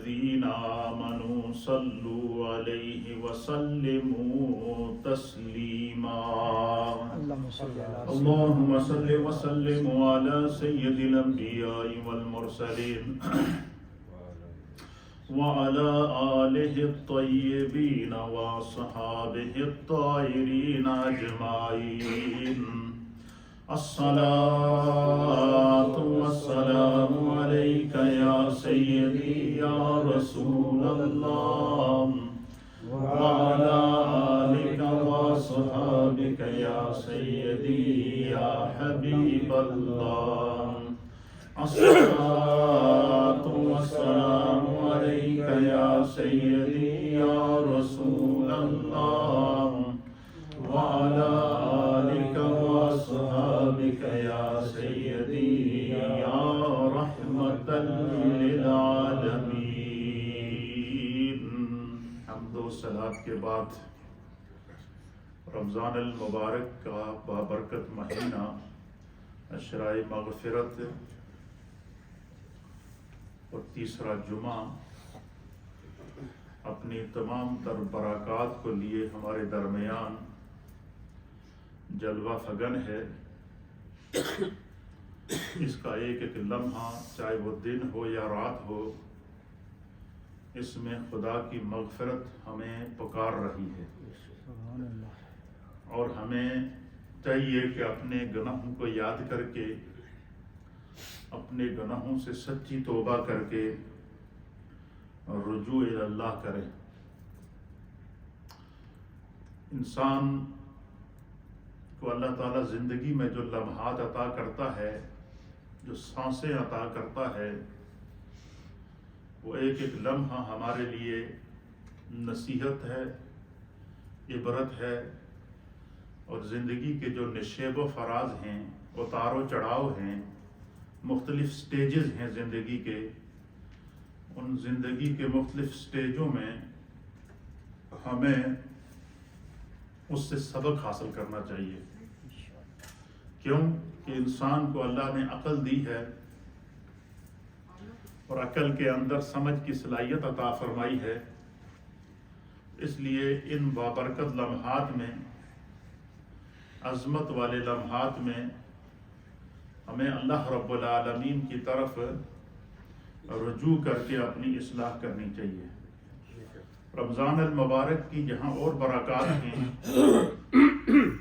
الذين آمنوا صلوا عليه وسلموا تسليما اللهم صل وسلم على سيد الأنبياء والمرسلين وعلى آله الطيبين وصحابه الطاهرين أجمعين الصلاة والسلام عليك يا سيدي يا رسول الله وعلى آلك وصحابك يا سيدي يا حبيب الله الصلاة والسلام عليك يا سيدي يا رسول الله وعلى آلك وصحابك يا سيدي يا رحمة للعالمين. حمد و صلات کے بعد رمضان المبارک کا بابرکت مہینہ عشرۂ مغفرت اور تیسرا جمعہ اپنی تمام تر برکات کو لیے ہمارے درمیان جلوہ فگن ہے. اس کا ایک ایک لمحہ چاہے وہ دن ہو یا رات ہو اس میں خدا کی مغفرت ہمیں پکار رہی ہے اور ہمیں چاہیے کہ اپنے گناہوں کو یاد کر کے اپنے گناہوں سے سچی توبہ کر کے رجوع اللہ کریں. انسان کو اللہ تعالیٰ زندگی میں جو لمحات عطا کرتا ہے جو سانسیں عطا کرتا ہے وہ ایک ایک لمحہ ہمارے لیے نصیحت ہے عبرت ہے اور زندگی کے جو نشیب و فراز ہیں اتار و چڑھاؤ ہیں مختلف سٹیجز ہیں زندگی کے ان زندگی کے مختلف سٹیجوں میں ہمیں اس سے سبق حاصل کرنا چاہیے. کیوں کہ انسان کو اللہ نے عقل دی ہے اور عقل کے اندر سمجھ کی صلاحیت عطا فرمائی ہے. اس لیے ان بابرکت لمحات میں عظمت والے لمحات میں ہمیں اللہ رب العالمین کی طرف رجوع کر کے اپنی اصلاح کرنی چاہیے. رمضان المبارک کی جہاں اور برکات ہیں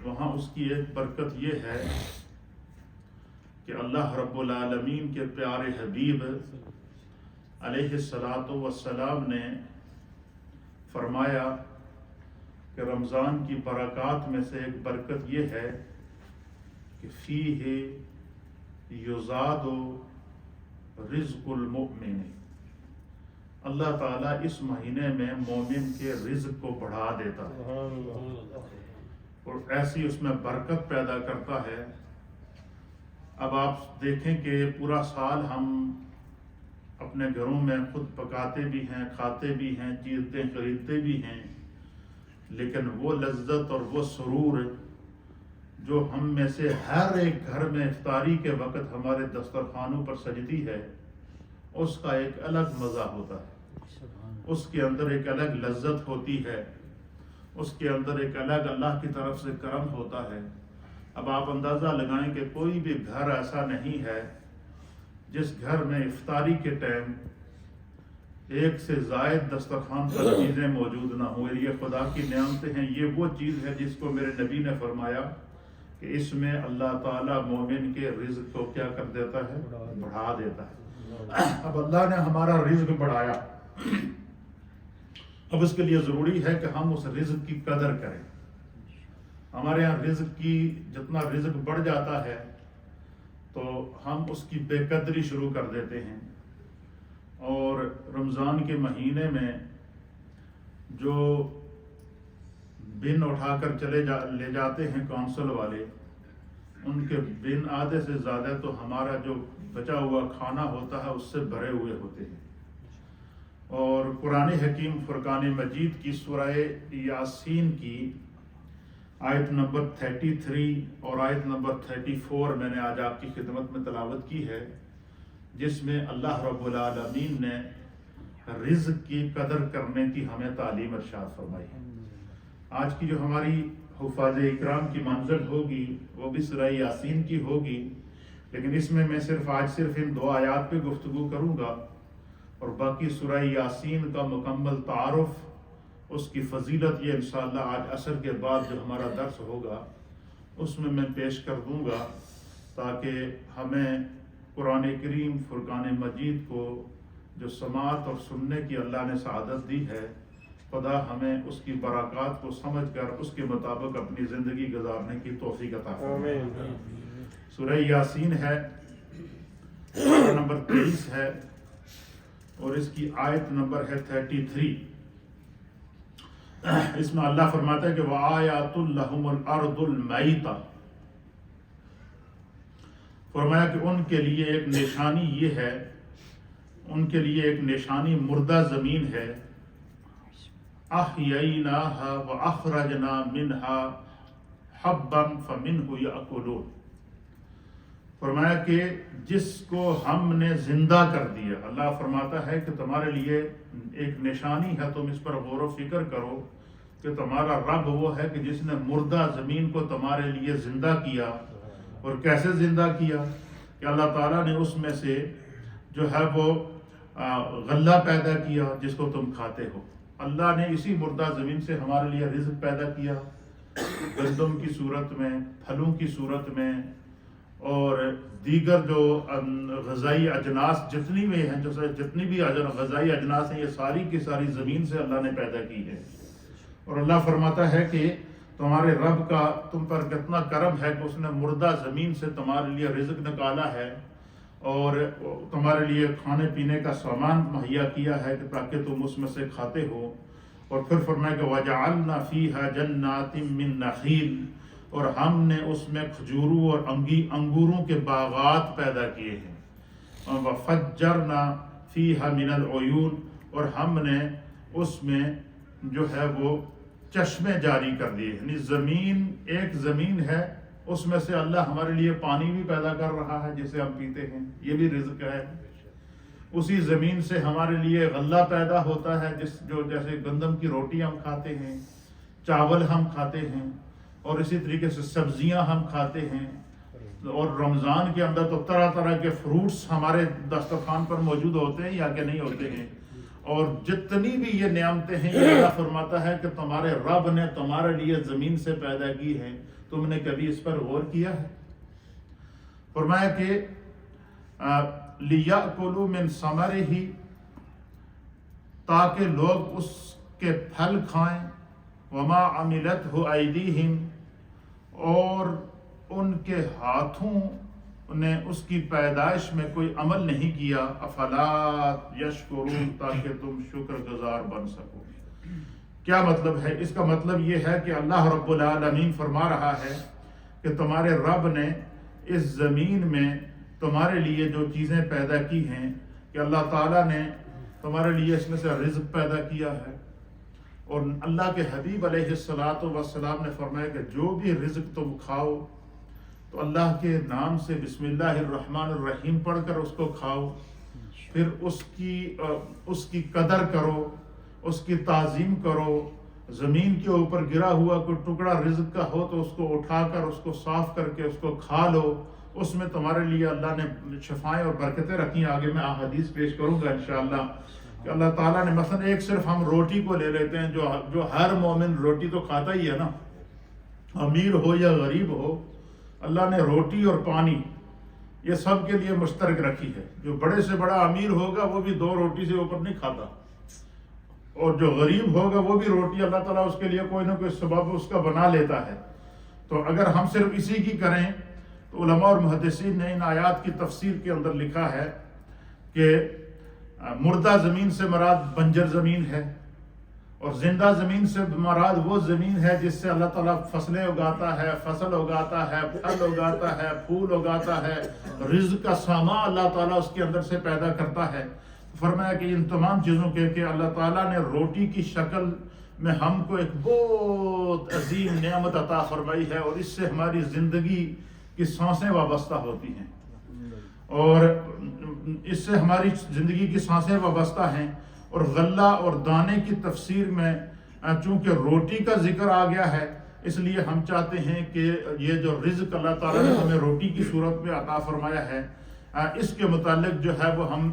وہاں اس کی ایک برکت یہ ہے کہ اللہ رب العالمین کے پیارے حبیب علیہ الصلاۃ والسلام نے فرمایا کہ رمضان کی برکات میں سے ایک برکت یہ ہے کہ فیہ یزاد رزق المؤمن. اللہ تعالیٰ اس مہینے میں مومن کے رزق کو بڑھا دیتا ہے اور ایسی اس میں برکت پیدا کرتا ہے. اب آپ دیکھیں کہ پورا سال ہم اپنے گھروں میں خود پکاتے بھی ہیں کھاتے بھی ہیں چیزیں خریدتے بھی ہیں لیکن وہ لذت اور وہ سرور جو ہم میں سے ہر ایک گھر میں افطاری کے وقت ہمارے دسترخوانوں پر سجدی ہے اس کا ایک الگ مزہ ہوتا ہے. اس کے اندر ایک الگ لذت ہوتی ہے اس کے اندر ایک الگ اللہ کی طرف سے کرم ہوتا ہے. اب آپ اندازہ لگائیں کہ کوئی بھی گھر ایسا نہیں ہے جس گھر میں افطاری کے ٹائم ایک سے زائد دسترخوان پر چیزیں موجود نہ ہوں. یہ خدا کی نعمتیں ہیں. یہ وہ چیز ہے جس کو میرے نبی نے فرمایا کہ اس میں اللہ تعالیٰ مومن کے رزق کو کیا کر دیتا ہے بڑھا دیتا ہے. اب اللہ نے ہمارا رزق بڑھایا اب اس کے لیے ضروری ہے کہ ہم اس رزق کی قدر کریں. ہمارے یہاں رزق کی جتنا رزق بڑھ جاتا ہے تو ہم اس کی بے قدری شروع کر دیتے ہیں. اور رمضان کے مہینے میں جو بن اٹھا کر لے جاتے ہیں کونسل والے ان کے بن آدھے سے زیادہ تو ہمارا جو بچا ہوا کھانا ہوتا ہے اس سے بھرے ہوئے ہوتے ہیں. اور قرآن حکیم فرقان مجید کی سورہ یاسین کی آیت نمبر 33 اور آیت نمبر 34 میں نے آج آپ کی خدمت میں تلاوت کی ہے جس میں اللہ رب العالمین نے رزق کی قدر کرنے کی ہمیں تعلیم ارشاد فرمائی ہے۔ آج کی جو ہماری حفاظ اکرام کی منزل ہوگی وہ بھی سورہ یاسین کی ہوگی، لیکن اس میں آج صرف ان 2 آیات پہ گفتگو کروں گا، اور باقی سورہ یاسین کا مکمل تعارف، اس کی فضیلت یہ انشاءاللہ آج عصر کے بعد جو ہمارا درس ہوگا اس میں پیش کر دوں گا، تاکہ ہمیں قرآن کریم فرقان مجید کو جو سماعت اور سننے کی اللہ نے سعادت دی ہے، خدا ہمیں اس کی برکات کو سمجھ کر اس کے مطابق اپنی زندگی گزارنے کی توفیق عطا فرمائے۔ سورہ یاسین ہے، سورہ نمبر 23 ہے، اور اس کی آیت نمبر ہے 33۔ اس میں اللہ فرماتا ہے کہ وَآيَاتٌ لَهُمُ الْأَرْضُ الْمَيْتَةُ، فرمایا کہ ان کے لیے ایک نشانی یہ ہے، ان کے لیے ایک نشانی مردہ زمین ہے، أَحْيَيْنَاهَا وَأَخْرَجْنَا مِنْهَا حَبًّا فَمِنْهُ يَأْكُلُونَ، فرمایا کہ جس کو ہم نے زندہ کر دیا۔ اللہ فرماتا ہے کہ تمہارے لیے ایک نشانی ہے، تم اس پر غور و فکر کرو کہ تمہارا رب وہ ہے کہ جس نے مردہ زمین کو تمہارے لیے زندہ کیا۔ اور کیسے زندہ کیا؟ کہ اللہ تعالیٰ نے اس میں سے جو ہے وہ غلہ پیدا کیا جس کو تم کھاتے ہو۔ اللہ نے اسی مردہ زمین سے ہمارے لیے رزق پیدا کیا، گندم کی صورت میں، پھلوں کی صورت میں، اور دیگر جو غذائی اجناس جتنی بھی ہیں، جتنی بھی غذائی اجناس ہیں، یہ ساری کی ساری زمین سے اللہ نے پیدا کی ہے۔ اور اللہ فرماتا ہے کہ تمہارے رب کا تم پر کتنا کرم ہے کہ اس نے مردہ زمین سے تمہارے لیے رزق نکالا ہے اور تمہارے لیے کھانے پینے کا سامان مہیا کیا ہے کہ تاکہ تم اس میں سے کھاتے ہو۔ اور پھر فرمایا کہ وَجَعَلْنَا فِيهَا جَنَّاتٍ مِّن نَخِيلٍ، اور ہم نے اس میں کھجوروں اور انگوروں کے باغات پیدا کیے ہیں۔ وَفَجَّرْنَا فِيهَا مِنَ الْعُيُونِ، اور ہم نے اس میں جو ہے وہ چشمے جاری کر دیے، یعنی زمین ایک زمین ہے، اس میں سے اللہ ہمارے لیے پانی بھی پیدا کر رہا ہے جسے ہم پیتے ہیں، یہ بھی رزق ہے۔ اسی زمین سے ہمارے لیے غلہ پیدا ہوتا ہے، جیسے گندم کی روٹی ہم کھاتے ہیں، چاول ہم کھاتے ہیں، اور اسی طریقے سے سبزیاں ہم کھاتے ہیں۔ اور رمضان کے اندر تو طرح طرح کے فروٹس ہمارے دسترخوان پر موجود ہوتے ہیں یا کہ نہیں ہوتے ہیں۔ اور جتنی بھی یہ نعمتیں ہیں، یہ اللہ فرماتا ہے کہ تمہارے رب نے تمہارے لیے زمین سے پیدا کی ہیں، تم نے کبھی اس پر غور کیا ہے؟ فرمایا کہ لِيَأْكُلُوا مِن ثَمَرِهِ، تاکہ لوگ اس کے پھل کھائیں، وَمَا عَمِلَتْهُ أَيْدِيهِمْ، اور ان کے ہاتھوں نے اس کی پیدائش میں کوئی عمل نہیں کیا، افلا یشکرون، تاکہ تم شکر گزار بن سکو۔ کیا مطلب ہے؟ اس کا مطلب یہ ہے کہ اللہ رب العالمین فرما رہا ہے کہ تمہارے رب نے اس زمین میں تمہارے لیے جو چیزیں پیدا کی ہیں، کہ اللہ تعالیٰ نے تمہارے لیے اس میں سے رزق پیدا کیا ہے۔ اور اللہ کے حبیب علیہ السلام نے فرمایا کہ جو بھی رزق تم کھاؤ تو اللہ کے نام سے بسم اللہ الرحمن الرحیم پڑھ کر اس کو کھاؤ، پھر اس کی قدر کرو، اس کی تعظیم کرو۔ زمین کے اوپر گرا ہوا کوئی ٹکڑا رزق کا ہو تو اس کو اٹھا کر اس کو صاف کر کے اس کو کھا لو، اس میں تمہارے لیے اللہ نے شفائیں اور برکتیں رکھی ہیں۔ آگے میں احادیث پیش کروں گا انشاءاللہ کہ اللہ تعالیٰ نے مثلا ایک صرف ہم روٹی کو لے لیتے ہیں، جو ہر مومن روٹی تو کھاتا ہی ہے نا، امیر ہو یا غریب ہو، اللہ نے روٹی اور پانی یہ سب کے لیے مشترک رکھی ہے۔ جو بڑے سے بڑا امیر ہوگا وہ بھی 2 روٹی سے اوپر نہیں کھاتا، اور جو غریب ہوگا وہ بھی روٹی اللہ تعالیٰ اس کے لیے کوئی نہ کوئی سبب اس کا بنا لیتا ہے۔ تو اگر ہم صرف اسی کی کریں تو علماء اور محدثین نے ان آیات کی تفسیر کے اندر لکھا ہے کہ مردہ زمین سے مراد بنجر زمین ہے، اور زندہ زمین سے مراد وہ زمین ہے جس سے اللہ تعالیٰ فصلیں اگاتا ہے، فصل اگاتا ہے، پھل اگاتا ہے، پھول اگاتا ہے، رزق کا سامان اللہ تعالیٰ اس کے اندر سے پیدا کرتا ہے۔ فرمایا کہ ان تمام چیزوں کے کہ اللہ تعالیٰ نے روٹی کی شکل میں ہم کو ایک بہت عظیم نعمت عطا فرمائی ہے، اور اس سے ہماری زندگی کی سانسیں وابستہ ہوتی ہیں، اور اس سے ہماری زندگی کی سانسیں وابستہ ہیں۔ اور غلہ اور دانے کی تفسیر میں چونکہ روٹی کا ذکر آ گیا ہے، اس لیے ہم چاہتے ہیں کہ یہ جو رزق اللہ تعالیٰ نے ہمیں روٹی کی صورت میں عطا فرمایا ہے، اس کے متعلق جو ہے وہ ہم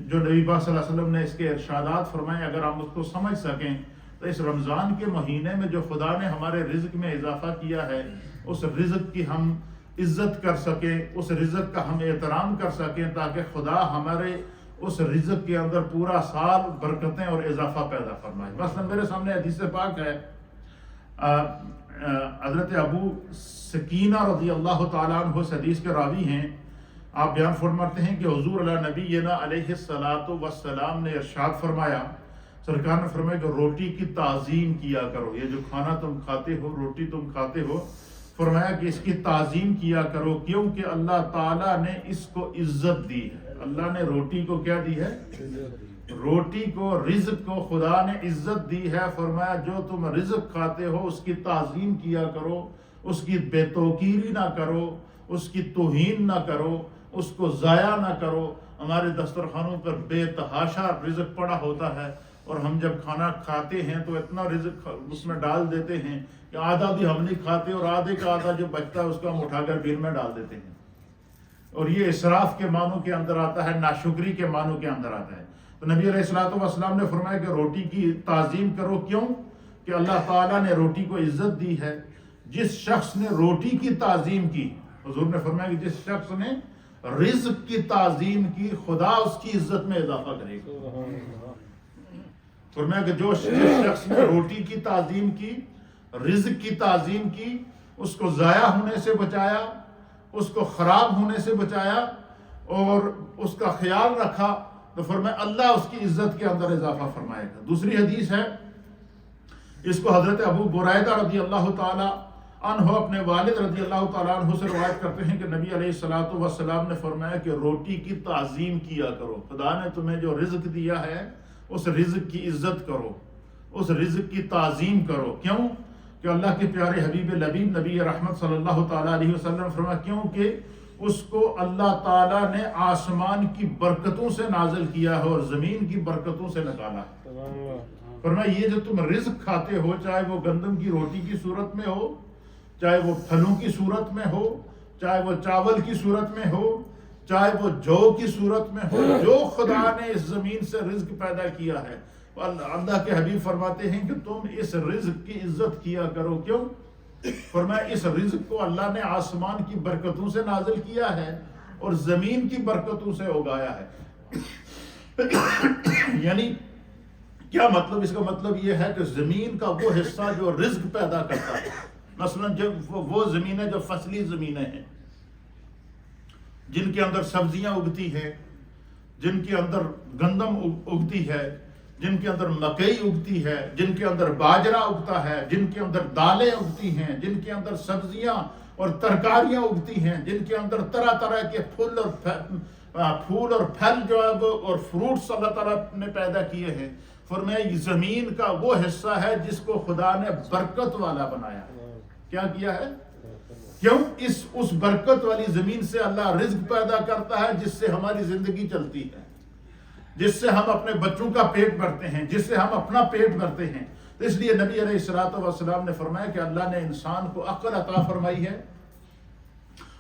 جو نبی پاک صلی اللہ علیہ وسلم نے اس کے ارشادات فرمائے، اگر ہم اس کو سمجھ سکیں تو اس رمضان کے مہینے میں جو خدا نے ہمارے رزق میں اضافہ کیا ہے، اس رزق کی ہم عزت کر سکیں، اس رزق کا ہم احترام کر سکیں، تاکہ خدا ہمارے اس رزق کے اندر پورا سال برکتیں اور اضافہ پیدا فرمائے۔ مثلا میرے سامنے حدیث پاک ہے، حضرت ابو سکینہ رضی اللہ تعالیٰ عنہ اس حدیث کے راوی ہیں، آپ بیان فرماتے ہیں کہ حضور علیہ نبینا علیہ السلام نے ارشاد فرمایا، سرکار نے فرمایا کہ روٹی کی تعظیم کیا کرو، یہ جو کھانا تم کھاتے ہو، روٹی تم کھاتے ہو، فرمایا کہ اس کی تعظیم کیا کرو، کیونکہ اللہ تعالیٰ نے اس کو عزت دی ہے۔ اللہ نے روٹی کو کیا دی ہے؟ روٹی کو، رزق کو خدا نے عزت دی ہے۔ فرمایا جو تم رزق کھاتے ہو اس کی تعظیم کیا کرو، اس کی بے توقیری نہ کرو، اس کی توہین نہ کرو، اس کو ضائع نہ کرو۔ ہمارے دسترخوانوں پر بے تحاشا رزق پڑا ہوتا ہے، اور ہم جب کھانا کھاتے ہیں تو اتنا رزق اس میں ڈال دیتے ہیں کہ آدھا بھی ہم نہیں کھاتے، اور آدھے کا آدھا جو بچتا ہے اس کو ہم اٹھا کر بل میں ڈال دیتے ہیں، اور یہ اسراف کے معنوں کے اندر آتا ہے، ناشکری کے معنوں کے اندر آتا ہے۔ تو نبی علیہ السلام نے فرمایا کہ روٹی کی تعظیم کرو، کیوں کہ اللہ تعالیٰ نے روٹی کو عزت دی ہے۔ جس شخص نے روٹی کی تعظیم کی، حضور نے فرمایا کہ جس شخص نے رزق کی تعظیم کی، خدا اس کی عزت میں اضافہ کرے گا۔ فرمایا کہ جو شخص نے روٹی کی تعظیم کی، رزق کی تعظیم کی، اس کو ضائع ہونے سے بچایا، اس کو خراب ہونے سے بچایا، اور اس کا خیال رکھا، تو فرمایا اللہ اس کی عزت کے اندر اضافہ فرمائے گا۔ دوسری حدیث ہے، اس کو حضرت ابو بریدہ رضی اللہ تعالی عنہ اپنے والد رضی اللہ تعالیٰ عنہ سے روایت کرتے ہیں کہ نبی علیہ السلام نے فرمایا کہ روٹی کی تعظیم کیا کرو، خدا نے تمہیں جو رزق دیا ہے اس رزق کی عزت کرو، اس رزق کی تعظیم کرو۔ کیوں کہ اللہ کے پیارے حبیب لبیب نبی رحمت صلی اللہ تعالیٰ علیہ وسلم فرمایا کیونکہ اس کو اللہ تعالیٰ نے آسمان کی برکتوں سے نازل کیا ہے اور زمین کی برکتوں سے نکالا ہے۔ فرمایا یہ جو تم رزق کھاتے ہو، چاہے وہ گندم کی روٹی کی صورت میں ہو، چاہے وہ پھلوں کی صورت میں ہو، چاہے وہ چاول کی صورت میں ہو، چاہے وہ جو کی صورت میں ہو، جو خدا نے اس زمین سے رزق پیدا کیا ہے، اللہ کے حبیب فرماتے ہیں کہ تم اس رزق کی عزت کیا کرو۔ کیوں؟ فرمایا اس رزق کو اللہ نے آسمان کی برکتوں سے نازل کیا ہے اور زمین کی برکتوں سے اگایا ہے۔ یعنی کیا مطلب؟ اس کا مطلب یہ ہے کہ زمین کا وہ حصہ جو رزق پیدا کرتا ہے، مثلا جب وہ زمینیں جو فصلی زمینیں ہیں، جن کے اندر سبزیاں اگتی ہیں، جن کے اندر گندم اگتی ہے، جن کے اندر مکئی اگتی ہے، جن کے اندر باجرہ اگتا ہے، جن کے اندر دالیں اگتی ہیں، جن کے اندر سبزیاں اور ترکاریاں اگتی ہیں، جن کے اندر طرح طرح کے پھول اور پھل جو ہے وہ اور فروٹس اللہ تعالیٰ نے پیدا کیے ہیں۔ فرمایا یہ زمین کا وہ حصہ ہے جس کو خدا نے برکت والا بنایا۔ کیا کیا ہے؟ کیوں؟ اس برکت والی زمین سے اللہ رزق پیدا کرتا ہے، جس سے ہماری زندگی چلتی ہے، جس سے ہم اپنے بچوں کا پیٹ بھرتے ہیں، جس سے ہم اپنا پیٹ بھرتے ہیں۔ تو اس لیے نبی علیہ السلام نے فرمایا کہ اللہ نے انسان کو عقل عطا فرمائی ہے،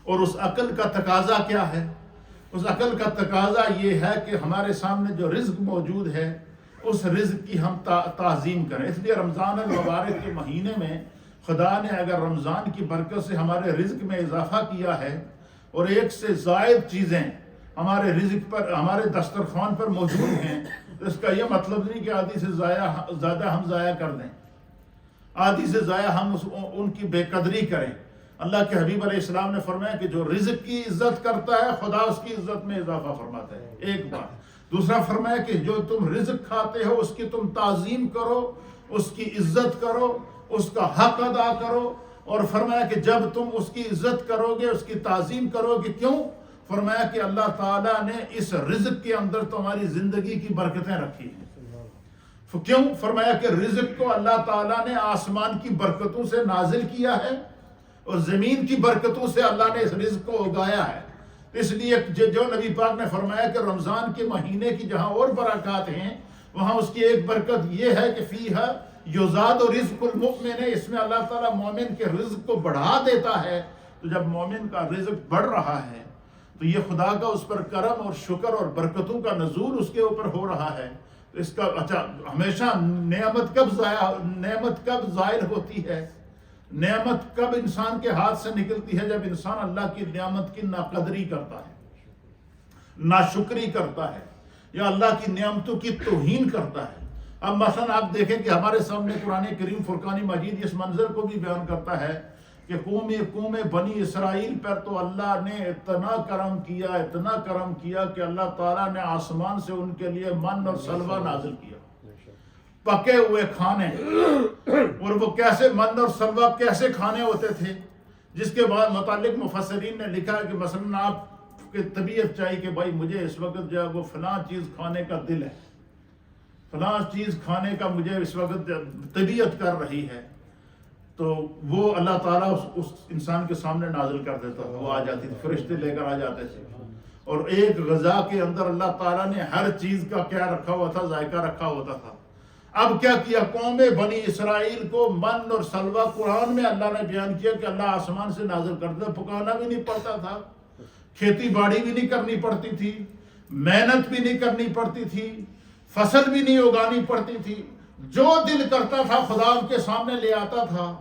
اور اس عقل کا تقاضا کیا ہے؟ اس عقل کا تقاضا یہ ہے کہ ہمارے سامنے جو رزق موجود ہے اس رزق کی ہم تعظیم کریں۔ اس لیے رمضان المبارک کے مہینے میں خدا نے اگر رمضان کی برکت سے ہمارے رزق میں اضافہ کیا ہے اور ایک سے زائد چیزیں ہمارے رزق پر، ہمارے دسترخوان پر موجود ہیں، تو اس کا یہ مطلب نہیں کہ آدھی سے زیادہ ہم ضائع کر دیں، آدھی سے زیادہ ہم ان کی بے قدری کریں۔ اللہ کے حبیب علیہ السلام نے فرمایا کہ جو رزق کی عزت کرتا ہے خدا اس کی عزت میں اضافہ فرماتا ہے، ایک بات۔ دوسرا فرمایا کہ جو تم رزق کھاتے ہو اس کی تم تعظیم کرو، اس کی عزت کرو، اس کا حق ادا کرو، اور فرمایا کہ جب تم اس کی عزت کرو گے، اس کی تعظیم کرو گے، کیوں؟ فرمایا کہ اللہ تعالیٰ نے اس رزق کے اندر تمہاری زندگی کی برکتیں رکھی ہیں۔ کیوں؟ فرمایا کہ رزق کو اللہ تعالیٰ نے آسمان کی برکتوں سے نازل کیا ہے اور زمین کی برکتوں سے اللہ نے اس رزق کو اگایا ہے۔ اس لیے جو نبی پاک نے فرمایا کہ رمضان کے مہینے کی جہاں اور برکات ہیں، وہاں اس کی ایک برکت یہ ہے کہ فیہا یزاد رزق المؤمن ہے، اس میں اللہ تعالیٰ مومن کے رزق کو بڑھا دیتا ہے۔ تو جب مومن کا رزق بڑھ رہا ہے تو یہ خدا کا اس پر کرم اور شکر اور برکتوں کا نزول اس کے اوپر ہو رہا ہے۔ اس کا اچھا ہمیشہ نعمت کب ظاہر ہوتی ہے، نعمت کب انسان کے ہاتھ سے نکلتی ہے؟ جب انسان اللہ کی نعمت کی ناقدری کرتا ہے، ناشکری کرتا ہے، یا اللہ کی نعمتوں کی توہین کرتا ہے۔ اب مثلا آپ دیکھیں کہ ہمارے سامنے قرآن کریم فرقان مجید اس منظر کو بھی بیان کرتا ہے کہ قوم بنی اسرائیل پر تو اللہ نے اتنا کرم کیا کہ اللہ تعالیٰ نے آسمان سے ان کے لیے من اور سلوہ نازل کیا، پکے ہوئے کھانے۔ اور وہ کیسے من اور سلوہ کیسے کھانے ہوتے تھے، جس کے بعد متعلق مفسرین نے لکھا ہے کہ مثلا آپ کی طبیعت چاہیے کہ بھائی مجھے اس وقت جو ہے وہ فلاں چیز کھانے کا دل ہے، فلاں چیز کھانے کا مجھے اس وقت طبیعت کر رہی ہے، تو وہ اللہ تعالیٰ اس انسان کے سامنے نازل کر دیتا، وہ آ جاتی تھی، فرشتے لے کر آ جاتے تھے، اور ایک غذا کے اندر اللہ تعالیٰ نے ہر چیز کا کیا رکھا ہوا تھا، ذائقہ رکھا ہوتا تھا۔ اب کیا کیا قوم بنی اسرائیل کو من اور سلوہ قرآن میں اللہ نے بیان کیا کہ اللہ آسمان سے نازل کرتا، پکانا بھی نہیں پڑتا تھا، کھیتی باڑی بھی نہیں کرنی پڑتی تھی، محنت بھی نہیں کرنی پڑتی تھی، فصل بھی نہیں اگانی پڑتی تھی، جو دل کرتا تھا خدا کے سامنے لے آتا تھا۔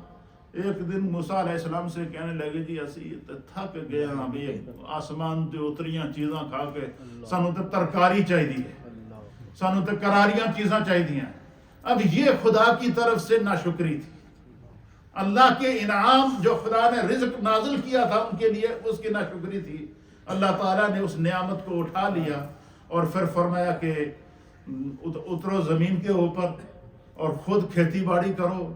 ایک دن موسیٰ علیہ السلام سے کہنے لگے جی اسی تھک گئے ہاں بھی آسمان تے اتریاں چیزاں کھا کے، سانو تے ترکاری چاہیے، سانو تے کراریاں چیزاں چاہیے۔ اب یہ خدا کی طرف سے ناشکری تھی، اللہ کے انعام جو خدا نے رزق نازل کیا تھا ان کے لیے، اس کی ناشکری تھی۔ اللہ تعالیٰ نے اس نعمت کو اٹھا لیا اور پھر فرمایا کہ اترو زمین کے اوپر اور خود کھیتی باڑی کرو،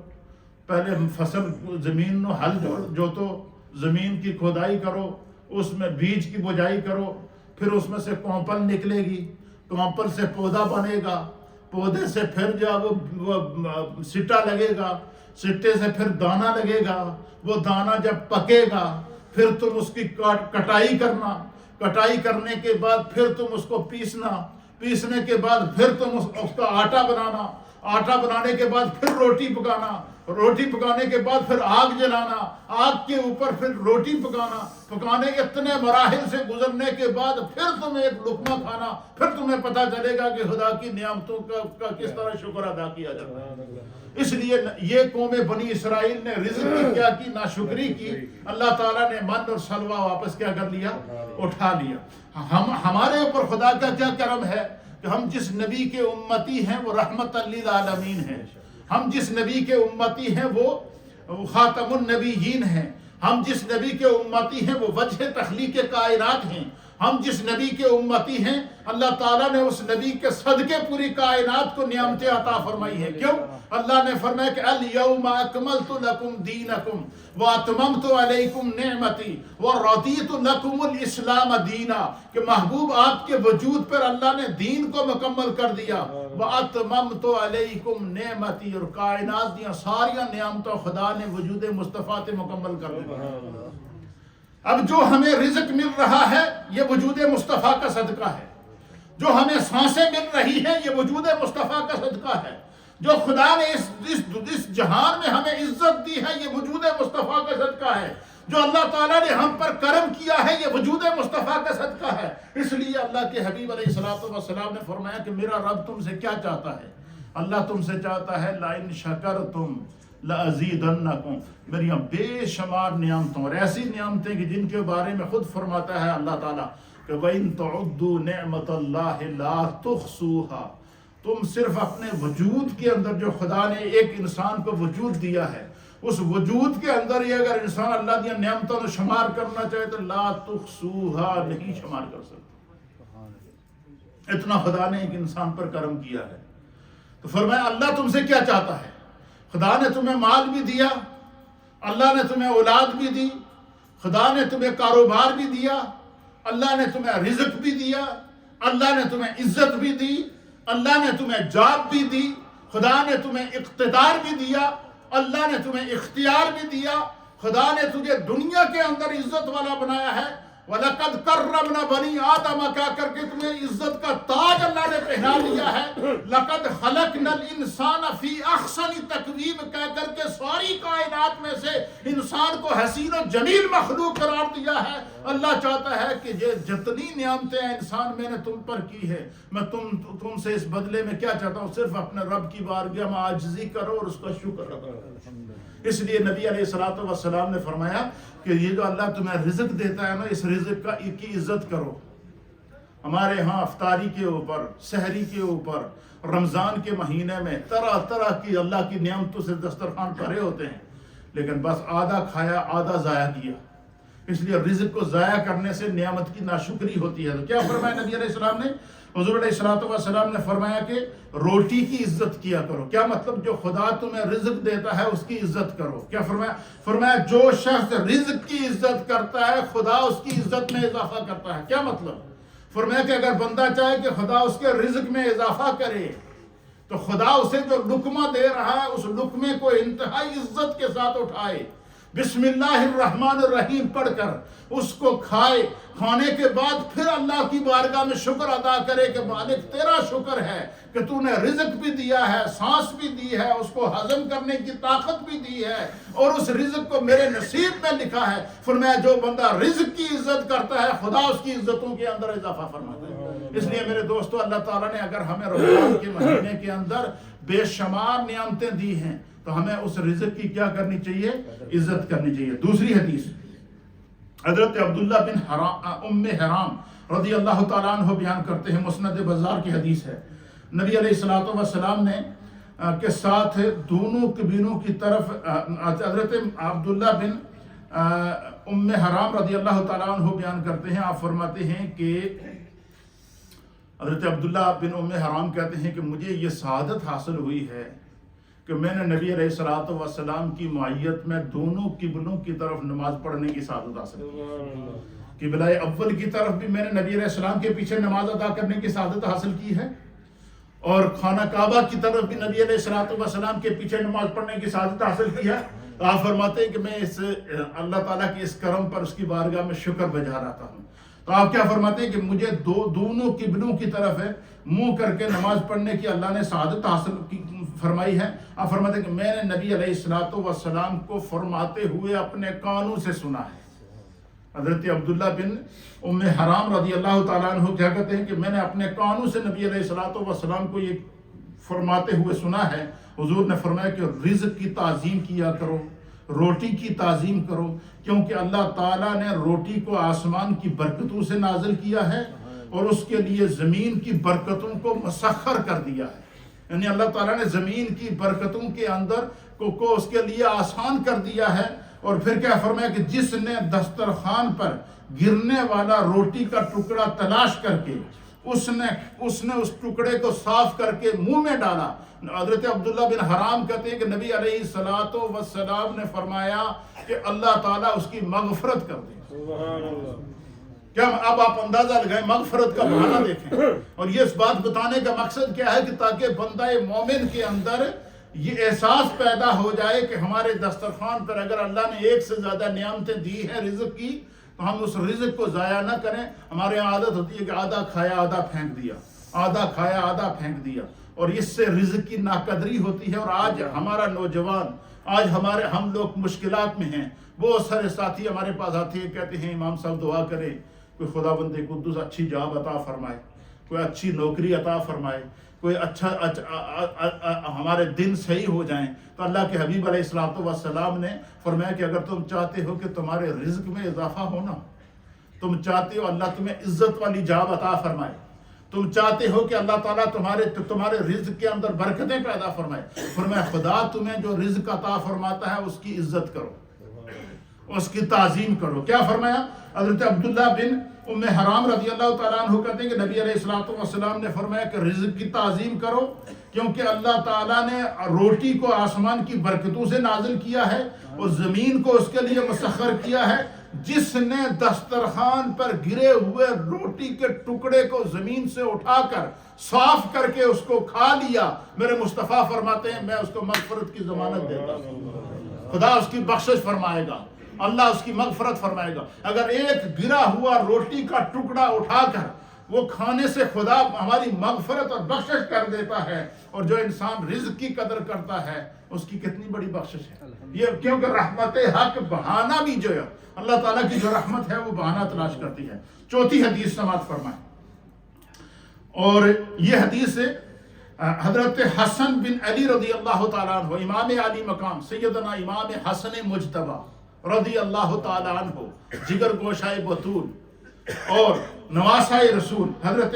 پہلے فصل زمین نو ہل جوتو، زمین کی کھودائی کرو، اس میں بیج کی بجائی کرو، پھر اس میں سے کونپل نکلے گی، کونپل سے پودا بنے گا، پودے سے پھر جو وہ سٹا لگے گا، سٹے سے پھر دانہ لگے گا، وہ دانہ جب پکے گا پھر تم اس کی کٹائی کرنا، کٹائی کرنے کے بعد پھر تم اس کو پیسنا، پیسنے کے بعد پھر تم اس کا آٹا بنانا، آٹا بنانے کے بعد پھر روٹی پکانا، روٹی پکانے کے بعد پھر آگ جلانا، آگ کے اوپر پھر روٹی پکانا، پکانے کے اتنے مراحل سے گزرنے کے بعد پھر تمہیں ایک لقمہ کھانا، پھر تمہیں پتہ چلے گا کہ خدا کی نعمتوں کا کس طرح شکر ادا کیا جاتا ہے۔ اس لیے یہ قوم بنی اسرائیل نے رزق کی کیا کی، ناشکری کی، اللہ تعالیٰ نے من اور سلوہ واپس کیا کر لیا، اٹھا لیا۔ ہمارے اوپر خدا کا کیا کرم ہے کہ ہم جس نبی کے امتی ہیں وہ رحمت للعالمین ہیں، ہم جس نبی کے امتی ہیں وہ خاتم النبیین ہیں، ہم جس نبی کے امتی ہیں وہ وجہ تخلیق کائنات ہیں، ہم جس نبی کے امتی ہیں اللہ تعالیٰ نے اس نبی کے صدقے پوری کائنات کو نعمتیں عطا فرمائی ہیں۔ کیوں؟ اللہ نے فرمایا کہ الیوم اکملت لکم دینکم واتممت علیکم نعمتی ورضیت لکم الاسلام دینا، کہ محبوب آپ کے وجود پر اللہ نے دین کو مکمل کر دیا، واتممت علیکم نعمتی، اور کائنات دیا ساریاں نعمتوں خدا نے وجود مصطفیٰ تے مکمل کر دیا۔ اب جو ہمیں رزق مل رہا ہے یہ وجود مصطفیٰ کا صدقہ ہے، جو ہمیں سانسیں مل رہی ہیں یہ وجود مصطفیٰ کا صدقہ ہے، جو خدا نے اس جہان میں ہمیں عزت دی ہے یہ وجود مصطفیٰ کا صدقہ ہے، جو اللہ تعالیٰ نے ہم پر کرم کیا ہے یہ وجود مصطفیٰ کا صدقہ ہے۔ اس لیے اللہ کے حبیب علیہ السلام نے فرمایا کہ میرا رب تم سے کیا چاہتا ہے؟ اللہ تم سے چاہتا ہے لَإِن شَكَرْتُمْ لَأَزِيدَنَّكُمْ، میری بے شمار نعمتوں، اور ایسی نعمتیں کہ جن کے بارے میں خود فرماتا ہے اللہ تعالیٰ کہ وَإِن تَعُدُّوا نِعْمَةَ اللَّهِ لَا تُحْصُوهَا، تم صرف اپنے وجود کے اندر جو خدا نے ایک انسان کو وجود دیا ہے، اس وجود کے اندر یہ اگر انسان اللہ دیا نعمتوں کو شمار کرنا چاہے تو لا تحصوها نہیں شمار کر سکتا، اتنا خدا نے ایک انسان پر کرم کیا ہے۔ تو فرمایا اللہ تم سے کیا چاہتا ہے؟ خدا نے تمہیں مال بھی دیا، اللہ نے تمہیں اولاد بھی دی، خدا نے تمہیں کاروبار بھی دیا، اللہ نے تمہیں رزق بھی دیا، اللہ نے تمہیں عزت بھی دی، اللہ نے تمہیں جاب بھی دی، خدا نے تمہیں اقتدار بھی دیا، اللہ نے تمہیں اختیار بھی دیا، خدا نے تجھے دنیا کے اندر عزت والا بنایا ہے، وَلَقَدْ كَرَّمْنَا بَنِي آدَمَ کہہ کر کے تمہیں عزت کا تاج اللہ نے پہنا دیا ہے. لَقَدْ خَلَقْنَا الْإِنسَانَ فِي أَحْسَنِ تَقْوِيمٍ کہہ کر کے ساری کائنات میں سے انسان کو حسین و جمیل مخلوق قرار دیا ہے. اللہ چاہتا ہے کہ یہ جتنی نعمتیں انسان میں نے تم پر کی ہے میں تم سے اس بدلے میں کیا چاہتا ہوں؟ صرف اپنے رب کی بارگاہ میں عاجزی کرو اور اس کا شکر ادا کرو. اس لیے نبی علیہ الصلوۃ والسلام نے فرمایا کہ یہ جو اللہ تمہیں رزق دیتا ہے نا اس رزق کی عزت کرو. ہمارے ہاں افطاری کے اوپر، سحری کے اوپر، رمضان کے مہینے میں طرح طرح کی اللہ کی نعمتوں سے دسترخوان بھرے ہوتے ہیں، لیکن بس آدھا کھایا آدھا ضائع کیا. اس لیے رزق کو ضائع کرنے سے نعمت کی ناشکری ہوتی ہے. تو کیا فرمایا نبی علیہ السلام نے؟ حضور علیہ الصلوۃ والسلام نے فرمایا کہ روٹی کی عزت کیا کرو. کیا مطلب؟ جو خدا تمہیں رزق دیتا ہے اس کی عزت کرو. کیا فرمایا؟ فرمایا جو شخص رزق کی عزت کرتا ہے خدا اس کی عزت میں اضافہ کرتا ہے. کیا مطلب؟ فرمایا کہ اگر بندہ چاہے کہ خدا اس کے رزق میں اضافہ کرے تو خدا اسے جو لقمہ دے رہا ہے اس لقمے کو انتہائی عزت کے ساتھ اٹھائے، بسم اللہ الرحمن الرحیم پڑھ کر اس کو کھائے. کھانے کے بعد پھر اللہ کی بارگاہ میں شکر ادا کرے کہ مالک تیرا شکر ہے کہ تو نے رزق بھی دیا ہے، سانس بھی دی ہے، اس کو ہضم کرنے کی طاقت بھی دی ہے اور اس رزق کو میرے نصیب میں لکھا ہے. فرمایا جو بندہ رزق کی عزت کرتا ہے خدا اس کی عزتوں کے اندر اضافہ فرماتا ہے. اس لیے میرے دوستو اللہ تعالیٰ نے اگر ہمیں رمضان کے مہینے کے اندر بے شمار نعمتیں دی ہیں تو ہمیں اس رزق کی کیا کرنی چاہیے؟ عزت کرنی چاہیے. دوسری حدیث حضرت عبداللہ بن ام حرام رضی اللہ تعالیٰ عنہ بیان کرتے ہیں، مسند بزار کی حدیث ہے. نبی علیہ الصلوۃ والسلام نے کے ساتھ دونوں قبیلوں کی طرف حضرت عبداللہ بن ام حرام رضی اللہ تعالیٰ عنہ بیان کرتے ہیں. آپ فرماتے ہیں کہ حضرت عبداللہ بن ام حرام کہتے ہیں کہ مجھے یہ سعادت حاصل ہوئی ہے کہ میں نے نبی علیہ الصلوۃ والسلام کی معیت میں دونوں قبلوں کی طرف نماز پڑھنے کی سعادت حاصل کی. قبلہ اول کی طرف بھی میں نے نبی علیہ السلام کے پیچھے نماز ادا کرنے کی سعادت حاصل کی ہے اور خانہ کعبہ کی طرف بھی نبی علیہ الصلوۃ والسلام کے پیچھے نماز پڑھنے کی سعادت حاصل کی ہے. آپ فرماتے ہیں کہ میں اس اللہ تعالیٰ کے اس کرم پر اس کی بارگاہ میں شکر بجا رہتا ہوں. تو آپ کیا فرماتے ہیں کہ مجھے دونوں قبلوں کی طرف ہے منہ کر کے نماز پڑھنے کی اللہ نے سعادت حاصل فرمائی ہے. آپ فرماتے ہیں کہ میں نے نبی علیہ الصلوۃ والسلام کو فرماتے ہوئے اپنے کانوں سے سنا ہے. حضرت عبداللہ بن ام حرام رضی اللہ تعالیٰ عنہ کیا کہتے ہیں کہ میں نے اپنے کانوں سے نبی علیہ الصلوۃ والسلام کو یہ فرماتے ہوئے سنا ہے. حضور نے فرمایا کہ رزق کی تعظیم کیا کرو، روٹی کی تعظیم کرو، کیونکہ اللہ تعالیٰ نے روٹی کو آسمان کی برکتوں سے نازل کیا ہے اور اس کے لیے زمین کی برکتوں کو مسخر کر دیا ہے. یعنی اللہ تعالیٰ نے زمین کی برکتوں کے اندر کو اس کے لیے آسان کر دیا ہے. اور پھر کیا فرمایا کہ جس نے دسترخوان پر گرنے والا روٹی کا ٹکڑا تلاش کر کے اس نے اس ٹکڑے کو صاف کر کے منہ میں ڈالا. حضرت عبداللہ بن حرام کہتے ہیں کہ نبی علیہ الصلوۃ والسلام نے فرمایا کہ اللہ تعالیٰ اس کی مغفرت کر دے. سبحان اللہ. کیا اب آپ اندازہ لگائیں، مغفرت کا بہانہ دیکھیں. اور یہ اس بات بتانے کا مقصد کیا ہے کہ تاکہ بندہ مومن کے اندر یہ احساس پیدا ہو جائے کہ ہمارے دسترخوان پر اگر اللہ نے ایک سے زیادہ نعمتیں دی ہیں رزق کی تو ہم اس رزق کو ضائع نہ کریں. ہمارے یہاں عادت ہوتی ہے کہ آدھا کھایا آدھا پھینک دیا، آدھا کھایا آدھا پھینک دیا، اور اس سے رزق کی ناقدری ہوتی ہے. اور آج ہمارا نوجوان، آج ہم لوگ مشکلات میں ہیں. بہت سارے ساتھی ہمارے پاس آتے ہیں، کہتے ہیں امام صاحب دعا کریں، کوئی خدا بند قدوس اچھی جاب عطا فرمائے، کوئی اچھی نوکری عطا فرمائے، کوئی اچھا ہمارے دن صحیح ہو جائیں. تو اللہ کے حبیب علیہ الصلوۃ والسلام نے فرمایا کہ اگر تم چاہتے ہو کہ تمہارے رزق میں اضافہ ہونا، تم چاہتے ہو اللہ تمہیں عزت والی جاب عطا فرمائے، تم چاہتے ہو کہ اللہ تعالیٰ تمہارے رزق کے اندر برکتیں پیدا فرمائے، فرمایا خدا تمہیں جو رزق عطا فرماتا ہے اس کی عزت کرو، اس کی تعظیم کرو. کیا فرمایا؟ حضرت عبداللہ بن ام حرام رضی اللہ تعالیٰ عنہ کہتے ہیں کہ نبی علیہ الصلوۃ والسلام نے فرمایا کہ رزق کی تعظیم کرو، کیونکہ اللہ تعالیٰ نے روٹی کو آسمان کی برکتوں سے نازل کیا ہے اور زمین کو اس کے لیے مسخر کیا ہے. جس نے دسترخوان پر گرے ہوئے روٹی کے ٹکڑے کو زمین سے اٹھا کر صاف کر کے اس کو کھا لیا، میرے مصطفیٰ فرماتے ہیں میں اس کو مغفرت کی ضمانت دیتا ہوں، خدا اس کی بخشش فرمائے گا. اللہ اس کی مغفرت فرمائے گا۔ اگر ایک گرا ہوا روٹی کا ٹکڑا اٹھا کر وہ کھانے سے خدا ہماری مغفرت اور بخشش کر دیتا ہے، اور جو انسان رزق کی قدر کرتا ہے اس کی کتنی بڑی بخشش ہے یہ، کیونکہ رحمت حق بہانہ بھی جو ہے اللہ تعالیٰ کی جو رحمت ہے وہ بہانہ تلاش کرتی ہے۔ چوتھی حدیث سماعت فرمائیں، اور یہ حدیث حضرت حسن بن علی رضی اللہ تعالیٰ عنہ، امام علی مقام سیدنا امام حسن مجتبی رضی اللہ تعالیٰ عنہ، جگر گوشائے بطول اور نواسائے رسول، حضرت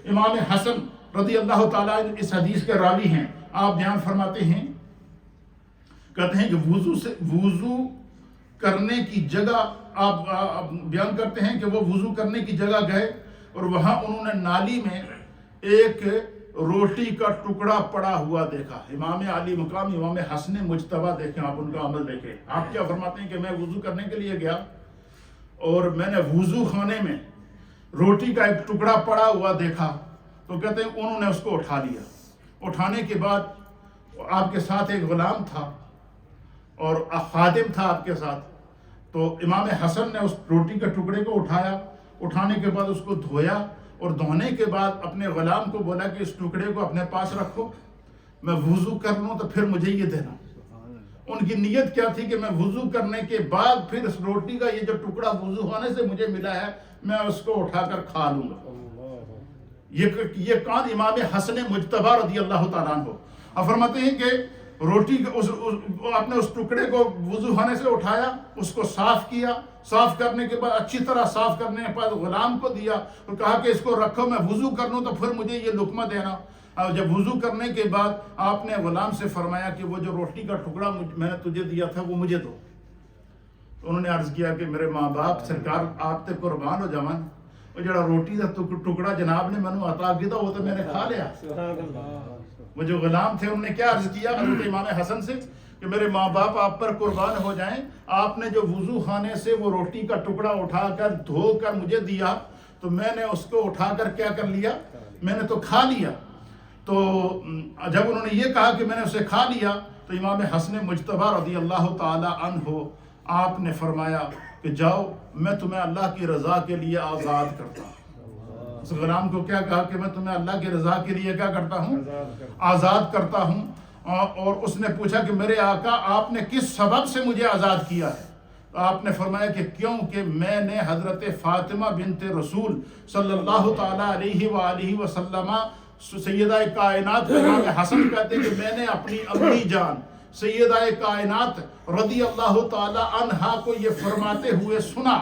امام حسن رضی اللہ تعالیٰ عنہ اس حدیث کے راوی ہیں۔ آپ بیان فرماتے ہیں، کہتے ہیں کہ وضو کرنے کی جگہ، آپ بیان کرتے ہیں کہ وہ وضو کرنے کی جگہ گئے اور وہاں انہوں نے نالی میں ایک روٹی کا ٹکڑا پڑا ہوا دیکھا۔ امام علی مقام امام حسن مجتبی دیکھیں، آپ ان کا عمل دیکھیں۔ آپ کیا فرماتے ہیں کہ میں وضو کرنے کے لیے گیا اور میں نے وضو خانے میں روٹی کا ایک ٹکڑا پڑا ہوا دیکھا، تو کہتے ہیں انہوں نے اس کو اٹھا لیا۔ اٹھانے کے بعد آپ کے ساتھ ایک غلام تھا اور خادم تھا آپ کے ساتھ، تو امام حسن نے اس روٹی کے ٹکڑے کو اٹھایا، اٹھانے کے بعد اس کو دھویا، اور دھونے کے بعد اپنے غلام کو بولا کہ اس ٹکڑے کو اپنے پاس رکھو، میں وضو کر لوں تو پھر مجھے یہ دینا۔ ان کی نیت کیا تھی کہ میں وضو کرنے کے بعد پھر اس روٹی کا یہ جو ٹکڑا وضو ہونے سے مجھے ملا ہے میں اس کو اٹھا کر کھا لوں گا۔ یہ کان امام حسن مجتبی رضی اللہ تعالیٰ عنہ۔ اب فرماتے ہیں کہ روٹی آپ نے اس ٹکڑے کو وضو ہونے سے اٹھایا، اس کو صاف کیا، صاف کرنے کے بعد اچھی طرح صاف کرنے کے بعد غلام کو دیا اور کہا کہ اس کو رکھو، میں وضو کر لوں تو پھر مجھے یہ لقمہ دینا۔ اور جب وضو کرنے کے بعد آپ نے غلام سے فرمایا کہ وہ جو روٹی کا ٹکڑا میں نے تجھے دیا تھا وہ مجھے دو، تو انہوں نے عرض کیا کہ میرے ماں باپ سرکار آپ تے قربان ہو جاون، وہ جڑا روٹی کا ٹکڑا جناب نے مینوں عطا کیا وہ تو میں نے کھا لیا۔ وہ جو غلام تھے انہوں نے کیا عرض کیا حضرت امام حسن سے کہ میرے ماں باپ آپ پر قربان ہو جائیں، آپ نے جو وضو خانے سے وہ روٹی کا ٹکڑا اٹھا کر دھو کر مجھے دیا تو میں نے اس کو اٹھا کر کیا کر لیا، میں نے تو کھا لیا۔ تو جب انہوں نے یہ کہا کہ میں نے اسے کھا لیا تو امام حسن مجتبی رضی اللہ تعالی عنہ آپ نے فرمایا کہ جاؤ میں تمہیں اللہ کی رضا کے لیے آزاد کرتا ہوں۔ اس غلام کو کیا کہا کہ میں تمہیں اللہ کی رضا کے لیے کیا کرتا ہوں، آزاد کرتا ہوں۔ اور اس نے پوچھا کہ میرے آقا آپ نے کس سبب سے مجھے آزاد کیا ہے؟ تو آپ نے فرمایا کہ کیونکہ میں نے حضرت فاطمہ بنت رسول صلی اللہ تعالی علیہ وآلہ وسلم، سیدہ کائنات امام حسن کہتے ہیں کہ میں نے اپنی امی جان سیدہ کائنات رضی اللہ تعالی عنہا کو یہ فرماتے ہوئے سنا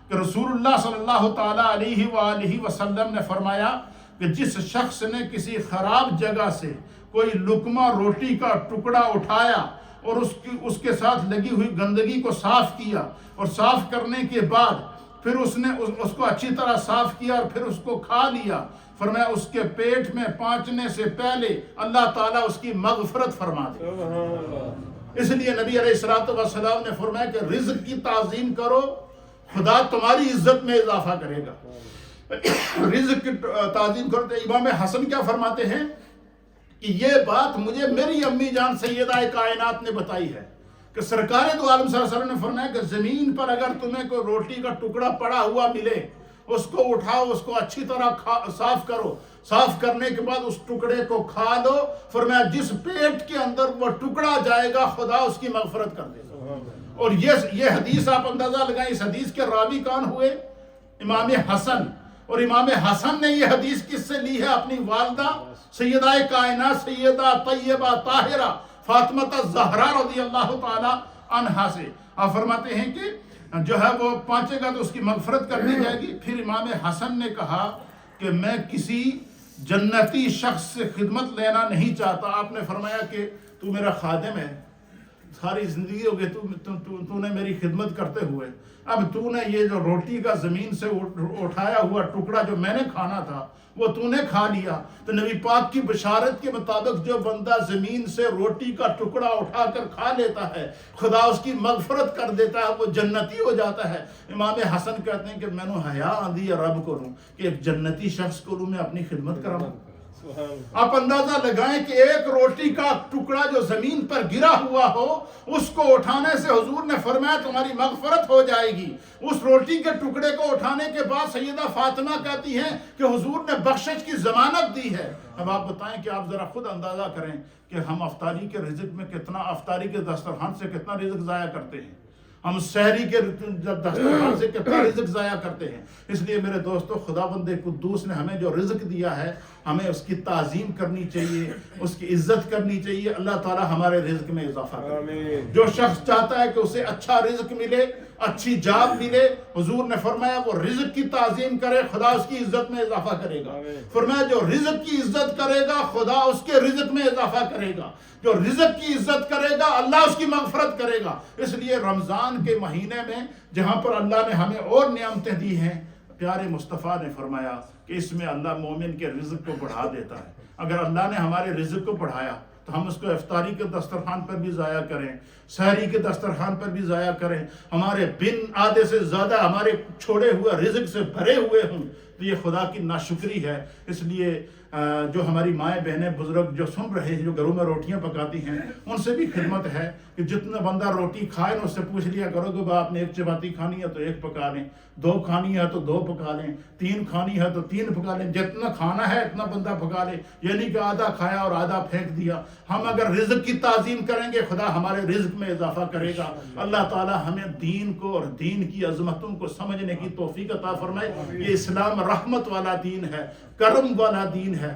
کہ رسول اللہ صلی اللہ تعالی علیہ وآلہ وسلم نے فرمایا کہ جس شخص نے کسی خراب جگہ سے کوئی لقمہ روٹی کا ٹکڑا اٹھایا اور اس کے ساتھ لگی ہوئی گندگی کو صاف کیا، اور صاف کرنے کے بعد پھر اس نے اس کو اچھی طرح صاف کیا اور پھر اس کو کھا لیا، فرمایا اس کے پیٹ میں پہنچنے سے پہلے اللہ تعالیٰ اس کی مغفرت فرما دے۔ اس لیے نبی علیہ الصلوۃ والسلام نے فرمایا کہ رزق کی تعظیم کرو، خدا تمہاری عزت میں اضافہ کرے گا۔ رزق کی تعظیم کرتے امام حسن کیا فرماتے ہیں کہ یہ بات مجھے میری امی جان سیدہ کائنات نے بتائی ہے کہ سرکار دو عالم صلی اللہ علیہ وسلم نے فرمایا کہ زمین پر اگر تمہیں کوئی روٹی کا ٹکڑا پڑا ہوا ملے اس کو اٹھاؤ، اس کو اچھی طرح صاف کرو، صاف کرنے کے بعد اس ٹکڑے کو کھا لو، فرمایا جس پیٹ کے اندر وہ ٹکڑا جائے گا خدا اس کی مغفرت کر دے گا۔ اور یہ حدیث آپ اندازہ لگائیں، اس حدیث کے راوی کون ہوئے؟ امام حسن۔ اور امام حسن نے یہ حدیث کس سے لی ہے؟ اپنی والدہ سیدہ کائنات سیدہ طیبہ طاہرہ فاطمہ الزہرا رضی اللہ تعالی عنہا سے۔ آپ فرماتے ہیں کہ جو ہے وہ پہنچے گا تو اس کی مغفرت کر دی جائے گی۔ پھر امام حسن نے کہا کہ میں کسی جنتی شخص سے خدمت لینا نہیں چاہتا۔ آپ نے فرمایا کہ تو میرا خادم ہے، ساری زندگی ہو گئی تو نے میری خدمت کرتے ہوئے، اب تو نے یہ جو روٹی کا زمین سے اٹھایا ہوا ٹکڑا جو میں نے کھانا تھا وہ تو نے کھا لیا۔ تو نبی پاک کی بشارت کے مطابق جو بندہ زمین سے روٹی کا ٹکڑا اٹھا کر کھا لیتا ہے خدا اس کی مغفرت کر دیتا ہے، وہ جنتی ہو جاتا ہے۔ امام حسن کہتے ہیں کہ میں نے حیا آندھی رب کو لوں کہ ایک جنتی شخص کو لوں میں اپنی خدمت کراؤں۔ آپ اندازہ لگائیں کہ ایک روٹی کا ٹکڑا جو زمین پر گرا ہوا ہو، اس کو اٹھانے سے حضور نے فرمایا تمہاری مغفرت ہو جائے گی۔ اس روٹی کے ٹکڑے کو اٹھانے کے بعد سیدہ فاطمہ کہتی ہیں کہ حضور نے بخشش کی ضمانت دی ہے۔ اب آپ بتائیں کہ آپ ذرا خود اندازہ کریں کہ ہم افطاری کے رزق میں کتنا، افطاری کے دسترخوان سے کتنا رزق ضائع کرتے ہیں، ہم سحری کے دسترخوان سے کتنا رزق ضائع کرتے ہیں۔ اس لیے میرے دوستو، خداوند قدوس نے ہمیں جو رزق دیا ہے ہمیں اس کی تعظیم کرنی چاہیے، اس کی عزت کرنی چاہیے۔ اللہ تعالی ہمارے رزق میں اضافہ کرے۔ جو شخص چاہتا ہے کہ اسے اچھا رزق ملے، اچھی جاب ملے، حضور نے فرمایا وہ رزق کی تعظیم کرے، خدا اس کی عزت میں اضافہ کرے گا۔ فرمایا جو رزق کی عزت کرے گا خدا اس کے رزق میں اضافہ کرے گا، جو رزق کی عزت کرے گا اللہ اس کی مغفرت کرے گا۔ اس لیے رمضان کے مہینے میں جہاں پر اللہ نے ہمیں اور نعمتیں دی ہیں، پیارے مصطفیٰ نے فرمایا کہ اس میں اللہ مومن کے رزق کو بڑھا دیتا ہے۔ اگر اللہ نے ہمارے رزق کو بڑھایا تو ہم اس کو افطاری کے دسترخوان پر بھی ضائع کریں، سحری کے دسترخوان پر بھی ضائع کریں، ہمارے بن آدھے سے زیادہ ہمارے چھوڑے ہوئے رزق سے بھرے ہوئے ہوں تو یہ خدا کی ناشکری ہے۔ اس لیے جو ہماری مائیں بہنیں بزرگ جو سن رہے ہیں، جو گھروں میں روٹیاں پکاتی ہیں، ان سے بھی خدمت ہے کہ جتنا بندہ روٹی کھائے نا اس سے پوچھ لیا کرو کہ آپ نے ایک چپاتی کھانی ہے تو ایک پکا لیں، 2 کھانی ہے تو 2 پکا لیں، 3 کھانی ہے تو 3 پکا لیں، جتنا کھانا ہے اتنا بندہ پکا لے، یعنی کہ آدھا کھایا اور آدھا پھینک دیا۔ ہم اگر رزق کی تعظیم کریں گے خدا ہمارے رزق میں اضافہ کرے گا۔ اللہ تعالی ہمیں دین کو اور دین کی عظمتوں کو سمجھنے کی توفیق عطا فرمائے۔ یہ اسلام رحمت والا دین ہے، کرم والا دین ہے،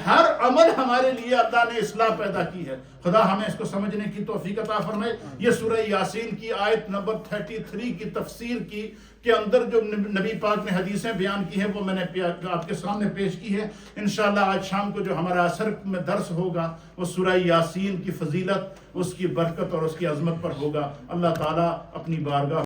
ہر عمل ہمارے لیے اللہ نے اصلاح پیدا کی ہے۔ خدا ہمیں اس کو سمجھنے کی توفیق عطا فرمائے۔ یہ سورہ یاسین کی آیت نمبر 33 کی تفسیر کی کے اندر جو نبی پاک نے حدیثیں بیان کی ہیں وہ میں نے آپ کے سامنے پیش کی ہے۔ انشاءاللہ آج شام کو جو ہمارا عصر میں درس ہوگا وہ سورہ یاسین کی فضیلت، اس کی برکت اور اس کی عظمت پر ہوگا۔ اللہ تعالیٰ اپنی بارگاہ